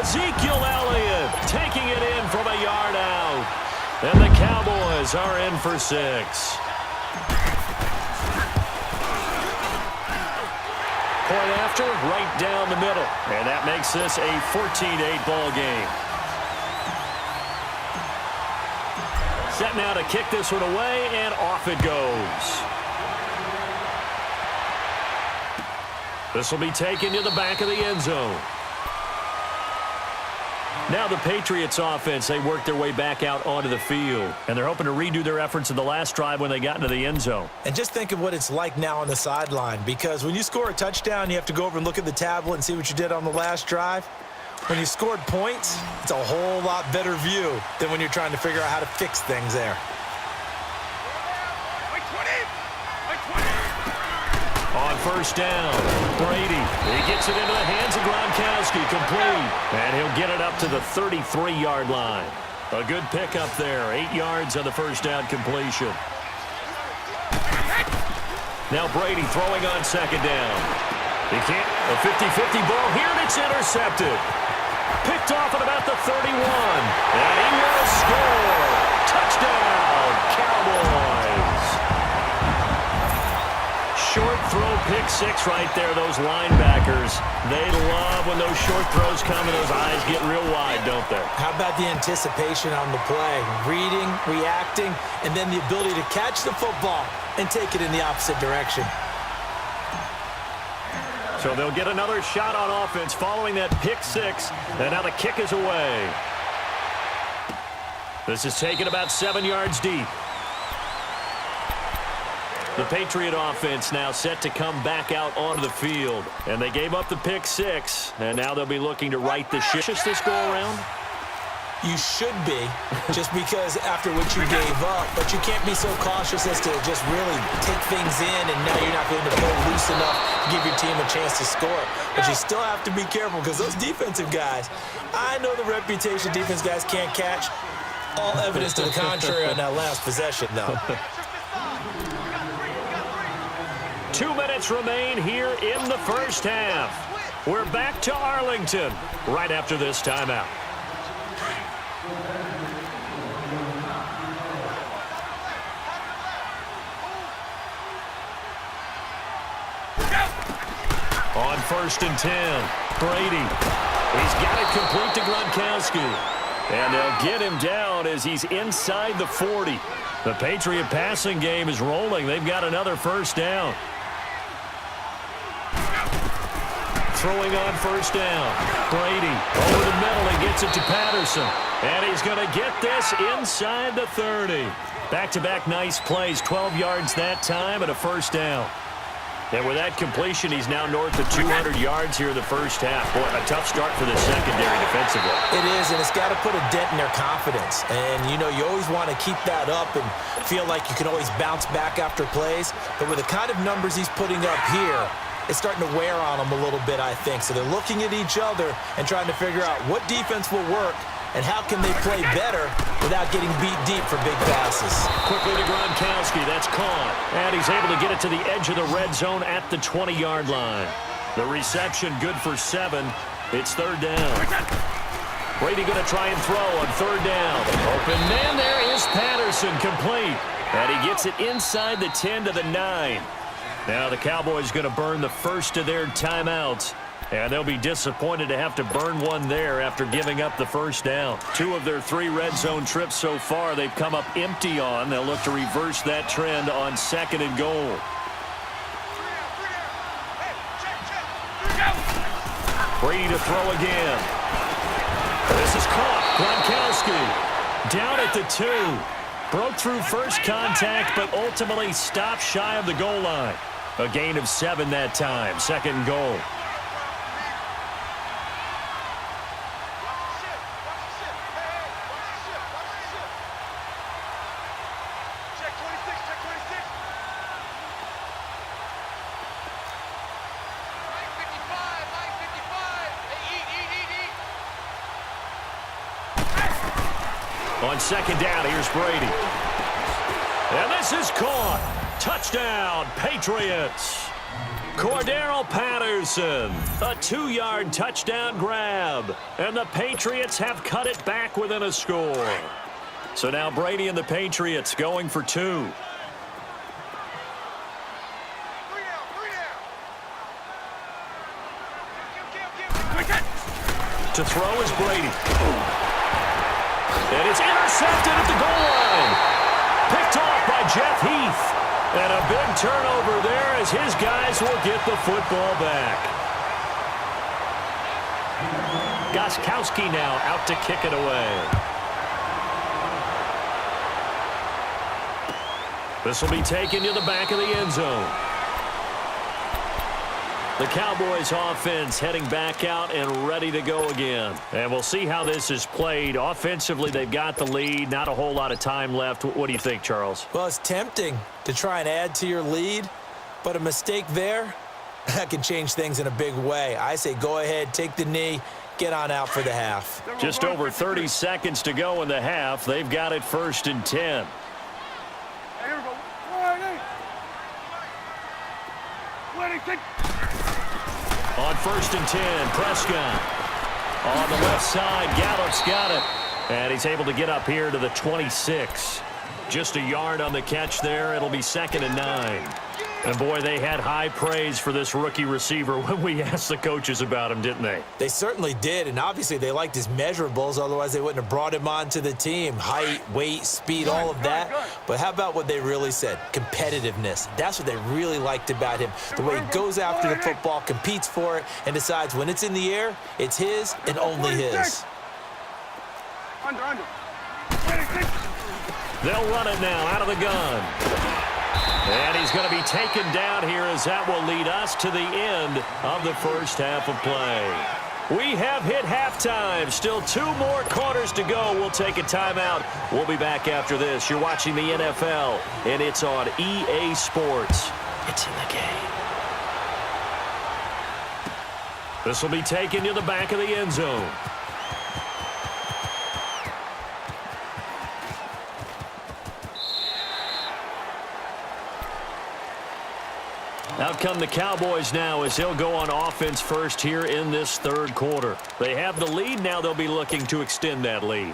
Ezekiel Elliott taking it in from a yard out. And the Cowboys are in for 6. Point after, right down the middle. And that makes this a 14-8 ball game. Set now to kick this one away, and off it goes. This will be taken to the back of the end zone. Now the Patriots offense, they work their way back out onto the field. And they're hoping to redo their efforts in the last drive when they got into the end zone. And just think of what it's like now on the sideline. Because when you score a touchdown, you have to go over and look at the tablet and see what you did on the last drive. When you scored points, it's a whole lot better view than when you're trying to figure out how to fix things there. On first down, Brady. He gets it into the hands of Gronkowski, complete. And he'll get it up to the 33-yard line. A good pickup there, 8 yards on the first down completion. Now Brady throwing on second down. He can't. A 50-50 ball here, and it's intercepted. Picked off at about the 31. And he will score. Touchdown, Cowboys. Short throw, pick 6 right there. Those linebackers, they love when those short throws come and those eyes get real wide, don't they? How about the anticipation on the play? Reading, reacting, and then the ability to catch the football and take it in the opposite direction. So they'll get another shot on offense following that pick 6, and now the kick is away. This is taken about 7 yards deep. The Patriot offense now set to come back out onto the field. And they gave up the pick 6, and now they'll be looking to right the ship. This go around? You should be, just because after what you gave up. But you can't be so cautious as to just really take things in, and now you're not going to pull loose enough to give your team a chance to score. But you still have to be careful, because those defensive guys, I know the reputation defense guys can't catch. All evidence to the contrary on that last possession, though. 2 minutes remain here in the first half. We're back to Arlington right after this timeout. On first and 10, Brady. He's got it complete to Gronkowski. And they'll get him down as he's inside the 40. The Patriot passing game is rolling. They've got another first down. Throwing on first down. Brady over the middle. He gets it to Patterson. And he's going to get this inside the 30. Back-to-back nice plays. 12 yards that time and a first down. And with that completion, he's now north of 200 yards here in the first half. Boy, a tough start for the secondary defensively. It is, and it's got to put a dent in their confidence. And, you know, you always want to keep that up and feel like you can always bounce back after plays. But with the kind of numbers he's putting up here, it's starting to wear on them a little bit, I think. So they're looking at each other and trying to figure out what defense will work and how can they play better without getting beat deep for big passes. Quickly to Gronkowski. That's caught. And he's able to get it to the edge of the red zone at the 20-yard line. The reception good for 7. It's third down. Brady going to try and throw on third down. Open man there is Patterson, complete. And he gets it inside the 10 to the 9. Now the Cowboys going to burn the first of their timeouts. And they'll be disappointed to have to burn one there after giving up the first down. 2 of their 3 red zone trips so far they've come up empty on. They'll look to reverse that trend on second and goal. Brady to throw again. This is caught. Gronkowski down at the 2. Broke through first contact, but ultimately stopped shy of the goal line. A gain of 7 that time. Second and goal. On second down, here's Brady. And this is caught. Touchdown, Patriots. Cordero Patterson, a 2-yard touchdown grab. And the Patriots have cut it back within a score. So now Brady and the Patriots going for 2. To throw is Brady. And it's intercepted at the goal line. Picked off by Jeff Heath. And a big turnover there as his guys will get the football back. Gostkowski now out to kick it away. This will be taken to the back of the end zone. The Cowboys offense heading back out and ready to go again. And we'll see how this is played. Offensively, they've got the lead. Not a whole lot of time left. What do you think, Charles? Well, it's tempting to try and add to your lead, but a mistake there, that can change things in a big way. I say go ahead, take the knee, get on out for the half. Just over 30 seconds to go in the half. They've got it 1st and 10. On 1st and 10, Prescott. On the left side, Gallup's got it. And he's able to get up here to the 26. Just a yard on the catch there. It'll be 2nd and 9. And, boy, they had high praise for this rookie receiver when we asked the coaches about him, didn't they? They certainly did, and obviously they liked his measurables. Otherwise, they wouldn't have brought him onto the team. Height, weight, speed, all of that. But how about what they really said? Competitiveness. That's what they really liked about him. The way he goes after the football, competes for it, and decides when it's in the air, it's his and only his. They'll run it now out of the gun. And he's going to be taken down here as that will lead us to the end of the first half of play. We have hit halftime. Still 2 more quarters to go. We'll take a timeout. We'll be back after this. You're watching the NFL, and it's on EA Sports. It's in the game. This will be taken to the back of the end zone. Out come the Cowboys now as they'll go on offense first here in this 3rd quarter. They have the lead. Now they'll be looking to extend that lead.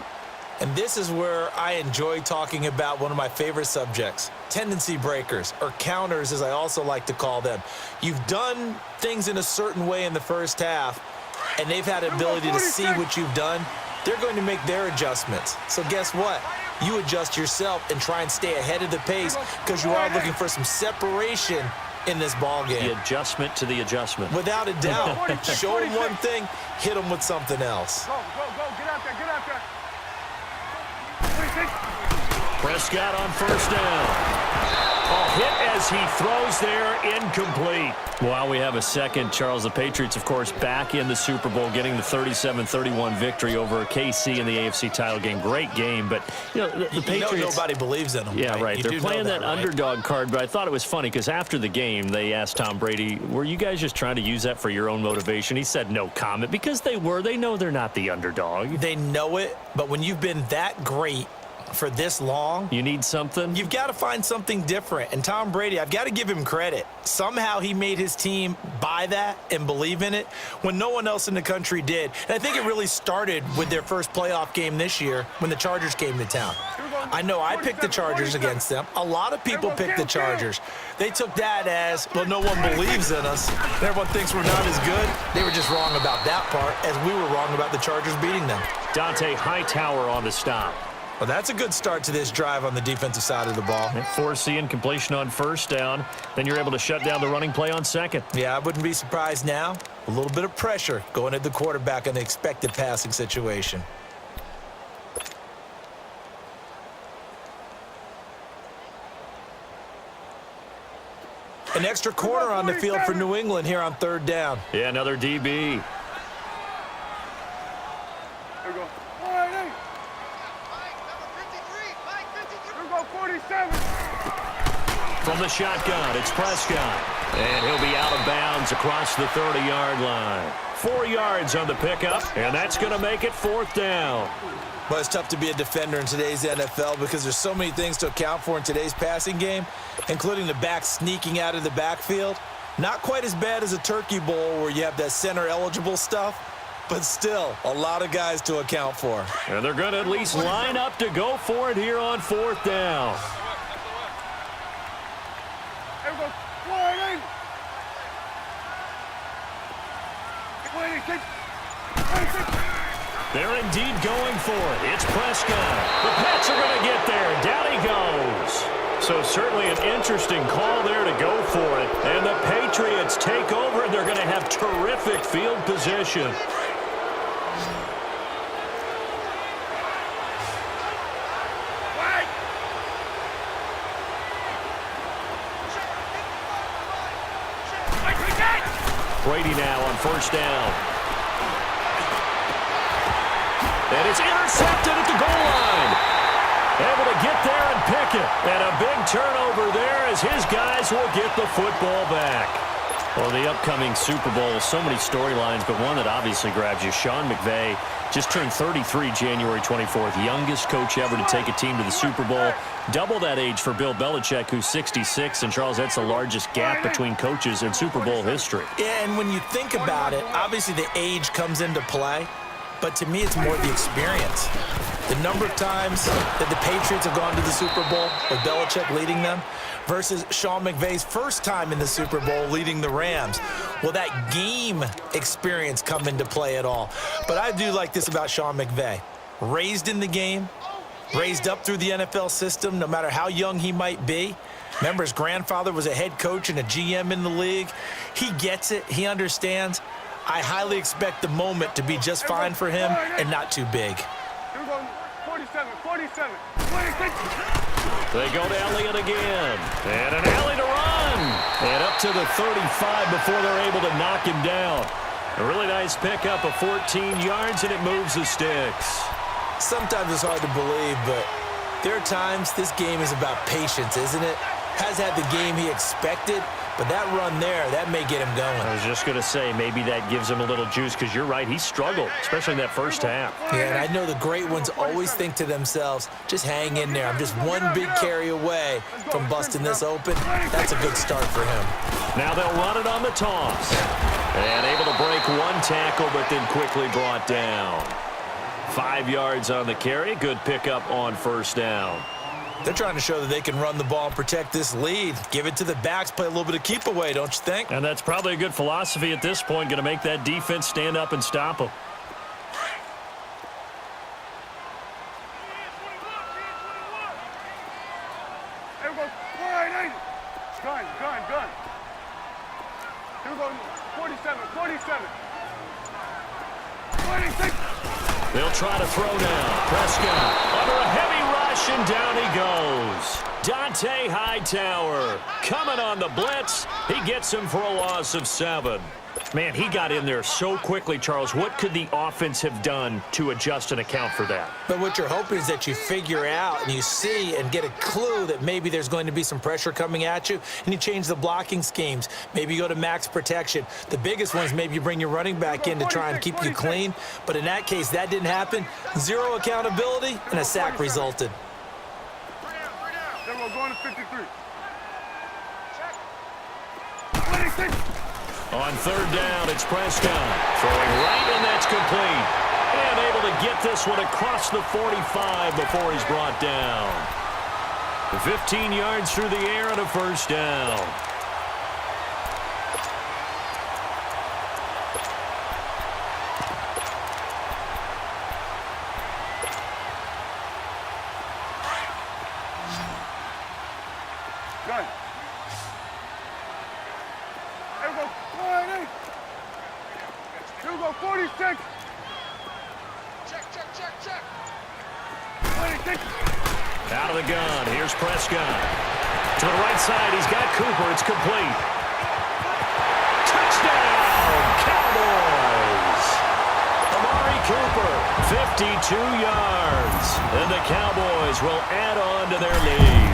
And this is where I enjoy talking about one of my favorite subjects, tendency breakers, or counters as I also like to call them. You've done things in a certain way in the first half, and they've had the ability to see what you've done. They're going to make their adjustments. So guess what? You adjust yourself and try and stay ahead of the pace because you are looking for some separation in this ball game. The adjustment to the adjustment. Without a doubt. Show them one thing, hit them with something else. Go, get out there, get out there. Prescott on 1st down. A hit as he throws there, incomplete. While we have a second, Charles, the Patriots, of course, back in the Super Bowl, getting the 37-31 victory over KC in the AFC title game. Great game, but, you know, the Patriots... nobody believes in them. Yeah, right. They're playing that underdog card, but I thought it was funny because after the game, they asked Tom Brady, were you guys just trying to use that for your own motivation? He said no comment because they were. They know they're not the underdog. They know it, but when you've been that great for this long, you need something. You've got to find something different. And Tom Brady, I've got to give him credit. Somehow he made his team buy that and believe in it when no one else in the country did. And I think it really started with their first playoff game this year when the Chargers came to town. I know I picked the Chargers against them. A lot of people picked the Chargers. They took that as, well, no one believes in us. Everyone thinks we're not as good. They were just wrong about that part, as we were wrong about the Chargers beating them. Dante Hightower on the stop. Well, that's a good start to this drive on the defensive side of the ball. Force the incompletion on 1st down. Then you're able to shut down the running play on 2nd. Yeah, I wouldn't be surprised now. A little bit of pressure going at the quarterback in the expected passing situation. An extra corner on the field for New England here on 3rd down. Yeah, another DB. There we go. There we go, 47. From the shotgun, it's Prescott. And he'll be out of bounds across the 30-yard line. 4 yards on the pickup, and that's going to make it 4th down. Well, it's tough to be a defender in today's NFL because there's so many things to account for in today's passing game, including the back sneaking out of the backfield. Not quite as bad as a turkey bowl where you have that center-eligible stuff, but still a lot of guys to account for. And they're going to at least line up to go for it here on 4th down. They're indeed going for it. It's Prescott. The Pats are going to get there. Down he goes. So certainly an interesting call there to go for it. And the Patriots take over, and they're going to have terrific field position. Brady now on 1st down. And it's intercepted at the goal line. Able to get there and pick it. And a big turnover there as his guys will get the football back. Well, the upcoming Super Bowl, so many storylines, but one that obviously grabs you. Sean McVay just turned 33 January 24th. Youngest coach ever to take a team to the Super Bowl. Double that age for Bill Belichick, who's 66. And, Charles, that's the largest gap between coaches in Super Bowl history. Yeah, and when you think about it, obviously the age comes into play. But to me, it's more the experience. The number of times that the Patriots have gone to the Super Bowl with Belichick leading them versus Sean McVay's first time in the Super Bowl leading the Rams. Will that game experience come into play at all? But I do like this about Sean McVay. Raised in the game, raised up through the NFL system, no matter how young he might be. Remember, his grandfather was a head coach and a GM in the league. He gets it. He understands. I highly expect the moment to be just fine for him and not too big. 47, 47. They go to Elliott again. And an alley to run. And up to the 35 before they're able to knock him down. A really nice pickup of 14 yards, and it moves the sticks. Sometimes it's hard to believe, but there are times this game is about patience, isn't it? Has had the game he expected, but that run there, that may get him going. I was just going to say, maybe that gives him a little juice, because you're right, he struggled, especially in that first half. Yeah, and I know the great ones always think to themselves, just hang in there. I'm just one big carry away from busting this open. That's a good start for him. Now they'll run it on the toss. And able to break one tackle, but then quickly brought down. 5 yards on the carry. Good pickup on 1st down. They're trying to show that they can run the ball and protect this lead. Give it to the backs, play a little bit of keep away, don't you think? And that's probably a good philosophy at this point, going to make that defense stand up and stop them. Here we go, 48. Gun. Here we go, 47, 47. 46. They'll try to throw down. Prescott under a heavy rush, and down he goes. Dante Hightower coming on the blitz. He gets him for a loss of 7. Man, he got in there so quickly, Charles. What could the offense have done to adjust and account for that? But what you're hoping is that you figure out and you see and get a clue that maybe there's going to be some pressure coming at you, and you change the blocking schemes. Maybe you go to max protection. The biggest one is maybe you bring your running back in to try and keep you clean. But in that case, that didn't happen. Zero accountability, and a sack resulted. Then we're going to 53. 26. On 3rd down, it's Prescott. Throwing right, and that's complete. And able to get this one across the 45 before he's brought down. 15 yards through the air and a 1st down. Gun. Here we go, 48. Here we go, 46. Check. 26. Out of the gun. Here's Prescott. To the right side. He's got Cooper. It's complete. Touchdown, Cowboys. Amari Cooper, 52 yards. And the Cowboys will add on to their lead.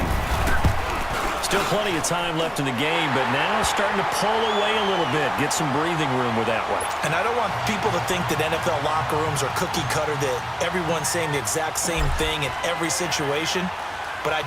Still plenty of time left in the game, but now starting to pull away a little bit. Get some breathing room with that one. And I don't want people to think that NFL locker rooms are cookie cutter, that everyone's saying the exact same thing in every situation. But I